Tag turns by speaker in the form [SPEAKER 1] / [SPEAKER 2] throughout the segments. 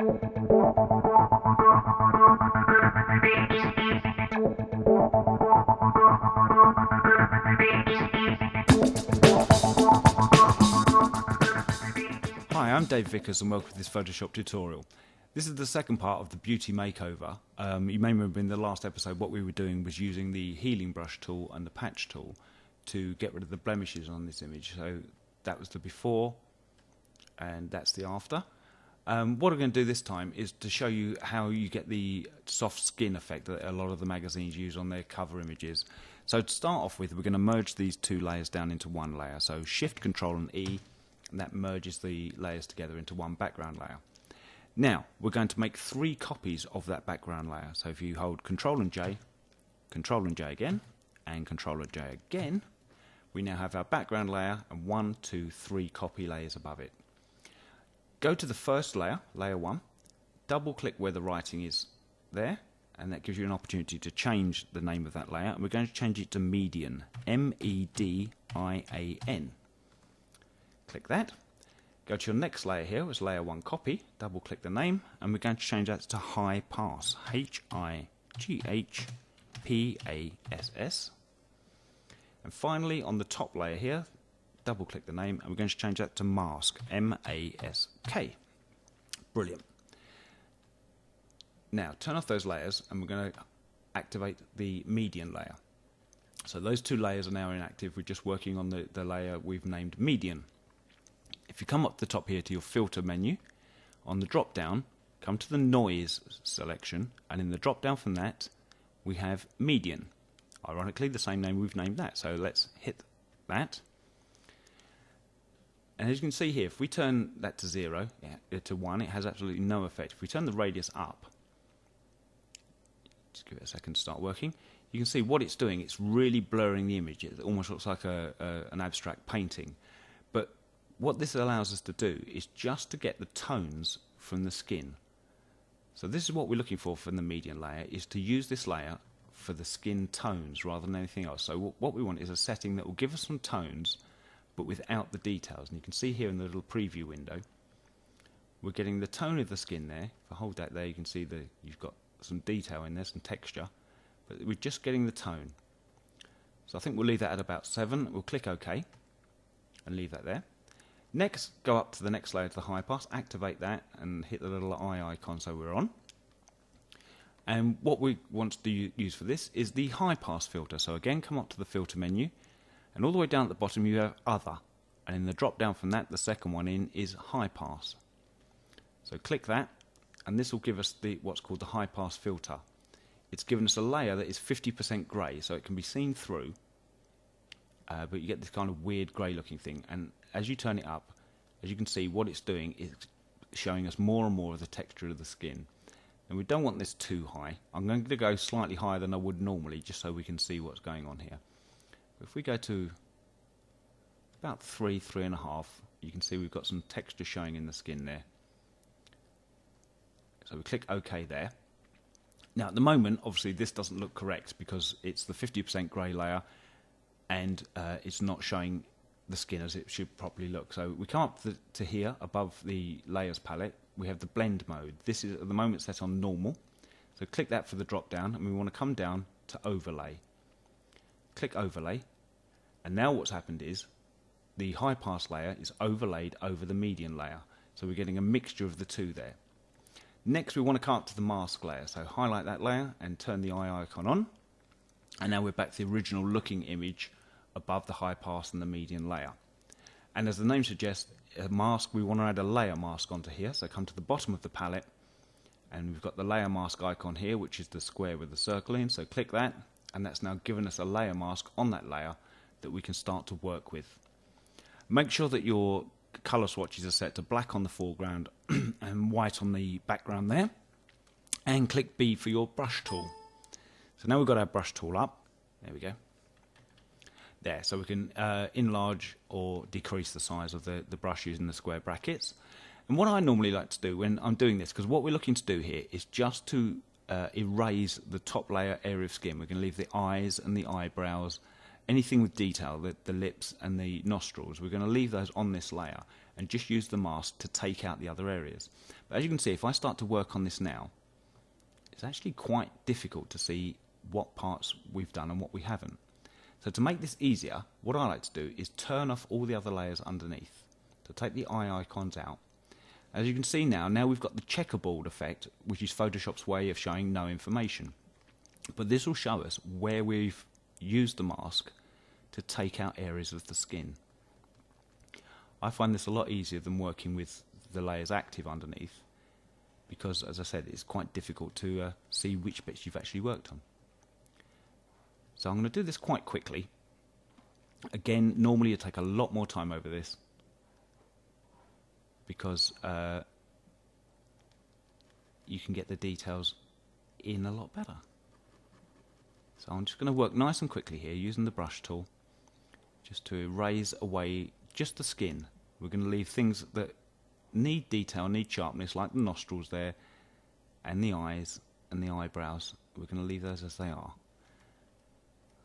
[SPEAKER 1] Hi, I'm Dave Vickers and welcome to this Photoshop tutorial. This is the second part of the beauty makeover. You may remember in the last episode what we were doing was using the healing brush tool and the patch tool to get rid of the blemishes on this image. So that was the before and that's the after. What I'm going to do this time is to show you how you get the soft skin effect that a lot of the magazines use on their cover images. So to start off with, we're going to merge these two layers down into one layer. So Shift, Control and E, and that merges the layers together into one background layer. Now we're going to make 3 copies of that background layer. So if you hold Control and J again, and Control and J again, we now have our background layer and 1, 2, 3 copy layers above it. Go to the first layer, layer 1, double click where the writing is there, and that gives you an opportunity to change the name of that layer, and we're going to change it to Median, M-E-D-I-A-N. Click that. Go to your next layer here, which is layer 1 copy, double click the name, and we're going to change that to High Pass, H-I-G-H-P-A-S-S. And finally on the top layer here, double click the name, and we're going to change that to Mask, M-A-S-K. Brilliant. Now turn off those layers and we're going to activate the median layer. So those 2 layers are now inactive. We're just working on the layer we've named median. If you come up the top here to your filter menu, on the drop down, come to the noise selection, and in the drop down from that we have median. Ironically the same name we've named that, so let's hit that. And as you can see here, if we turn that to 0, to 1, it has absolutely no effect. If we turn the radius up, just give it a second to start working, you can see what it's doing. It's really blurring the image. It almost looks like an abstract painting. But what this allows us to do is just to get the tones from the skin. So this is what we're looking for from the median layer, is to use this layer for the skin tones rather than anything else. So what we want is a setting that will give us some tones but without the details. And you can see here in the little preview window, we're getting the tone of the skin there. If I hold that there, you can see that you've got some detail in there, some texture, but we're just getting the tone. So I think we'll leave that at about 7. We'll click OK and leave that there. Next, go up to the next layer, to the high pass, activate that and hit the little eye icon so we're on. And what we want to use for this is the high pass filter. So again, come up to the filter menu, and all the way down at the bottom you have Other, and in the drop down from that, the second one in is High Pass. So click that, and this will give us what's called the High Pass filter. It's given us a layer that is 50% grey, so it can be seen through, but you get this kind of weird grey looking thing. And as you turn it up, as you can see, what it's doing is showing us more and more of the texture of the skin. And we don't want this too high. I'm going to go slightly higher than I would normally, just so we can see what's going on here. If we go to about 3, 3.5, you can see we've got some texture showing in the skin there. So we click OK there. Now at the moment, obviously this doesn't look correct because it's the 50% grey layer and it's not showing the skin as it should properly look. So we come up to here above the layers palette, we have the blend mode. This is at the moment set on normal. So click that for the drop down, and we want to come down to overlay. Click overlay, and now what's happened is the high pass layer is overlaid over the median layer, so we're getting a mixture of the 2 there. Next we want to come up to the mask layer, so highlight that layer and turn the eye icon on, and now we're back to the original looking image above the high pass and the median layer. And as the name suggests, a mask, we want to add a layer mask onto here, so come to the bottom of the palette and we've got the layer mask icon here, which is the square with the circle in, so click that. And that's now given us a layer mask on that layer that we can start to work with. Make sure that your colour swatches are set to black on the foreground and white on the background there. And click B for your brush tool. So now we've got our brush tool up. There we go. There, so we can enlarge or decrease the size of the brush using the square brackets. And what I normally like to do when I'm doing this, because what we're looking to do here is just to erase the top layer area of skin. We're going to leave the eyes and the eyebrows, anything with detail, the lips and the nostrils. We're going to leave those on this layer, and just use the mask to take out the other areas. But as you can see, if I start to work on this now, it's actually quite difficult to see what parts we've done and what we haven't. So to make this easier, what I like to do is turn off all the other layers underneath. So take the eye icons out. As you can see now we've got the checkerboard effect, which is Photoshop's way of showing no information. But this will show us where we've used the mask to take out areas of the skin. I find this a lot easier than working with the layers active underneath, because, as I said, it's quite difficult to see which bits you've actually worked on. So I'm going to do this quite quickly. Again, normally you take a lot more time over this, because you can get the details in a lot better. So I'm just going to work nice and quickly here using the brush tool, just to erase away just the skin. We're going to leave things that need detail, need sharpness, like the nostrils there, and the eyes and the eyebrows. We're going to leave those as they are.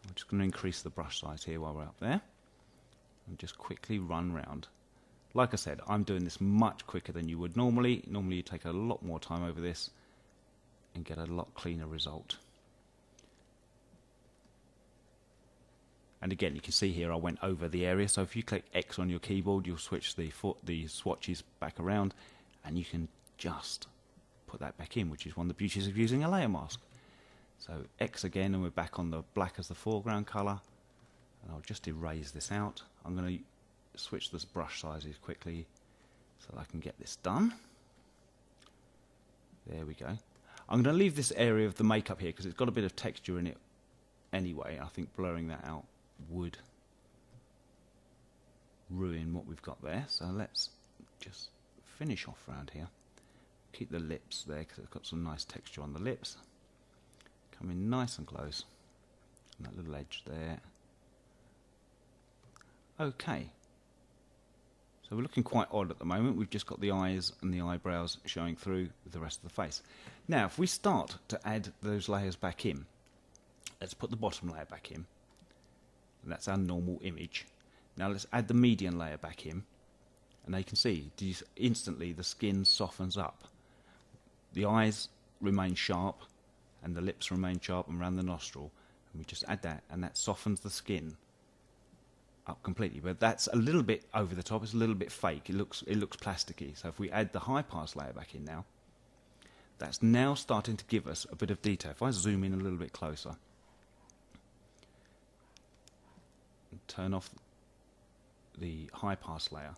[SPEAKER 1] I'm just going to increase the brush size here while we're up there, and just quickly run round. Like I said, I'm doing this much quicker than you would normally. Normally you take a lot more time over this and get a lot cleaner result. And again, you can see here I went over the area, so if you click X on your keyboard, you'll switch the swatches back around, and you can just put that back in, which is one of the beauties of using a layer mask. So X again, and we're back on the black as the foreground colour, and I'll just erase this out. I'm going to switch this brush sizes quickly so that I can get this done. There we go. I'm going to leave this area of the makeup here because it's got a bit of texture in it anyway. I think blurring that out would ruin what we've got there, so let's just finish off around here. Keep the lips there because it's got some nice texture on the lips. Come in nice and close, and that little edge there. Okay, so we're looking quite odd at the moment. We've just got the eyes and the eyebrows showing through with the rest of the face. Now if we start to add those layers back in, let's put the bottom layer back in. And that's our normal image. Now let's add the median layer back in, and you can see instantly the skin softens up. The eyes remain sharp and the lips remain sharp and around the nostril, and we just add that, and that softens the skin up completely. But that's a little bit over the top, it's a little bit fake, it looks plasticky. So if we add the high pass layer back in now, that's now starting to give us a bit of detail. If I zoom in a little bit closer, turn off the high pass layer,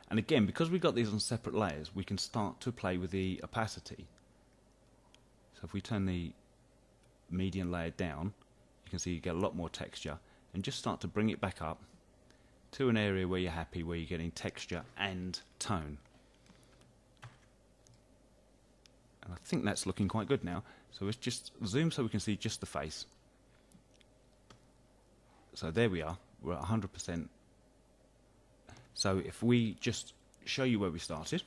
[SPEAKER 1] and again, because we've got these on separate layers, we can start to play with the opacity. So if we turn the median layer down, you can see you get a lot more texture, and just start to bring it back up to an area where you're happy, where you're getting texture and tone. And I think that's looking quite good now. So let's just zoom so we can see just the face. So there we are. We're at 100%. So if we just show you where we started,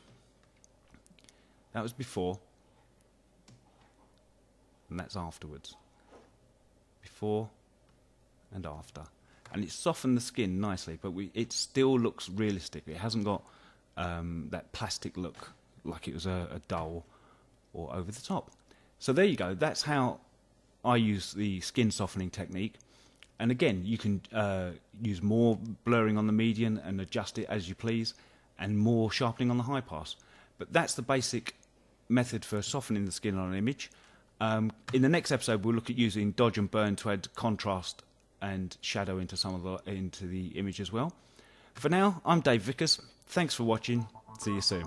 [SPEAKER 1] that was before, and that's afterwards. Before and after. And it's softened the skin nicely, but it still looks realistic. It hasn't got that plastic look like it was a doll or over the top. So there you go. That's how I use the skin softening technique. And again, you can use more blurring on the median and adjust it as you please, and more sharpening on the high pass. But that's the basic method for softening the skin on an image. In the next episode, we'll look at using dodge and burn to add contrast and shadow into into the image as well. For now, I'm Dave Vickers. Thanks for watching. See you soon.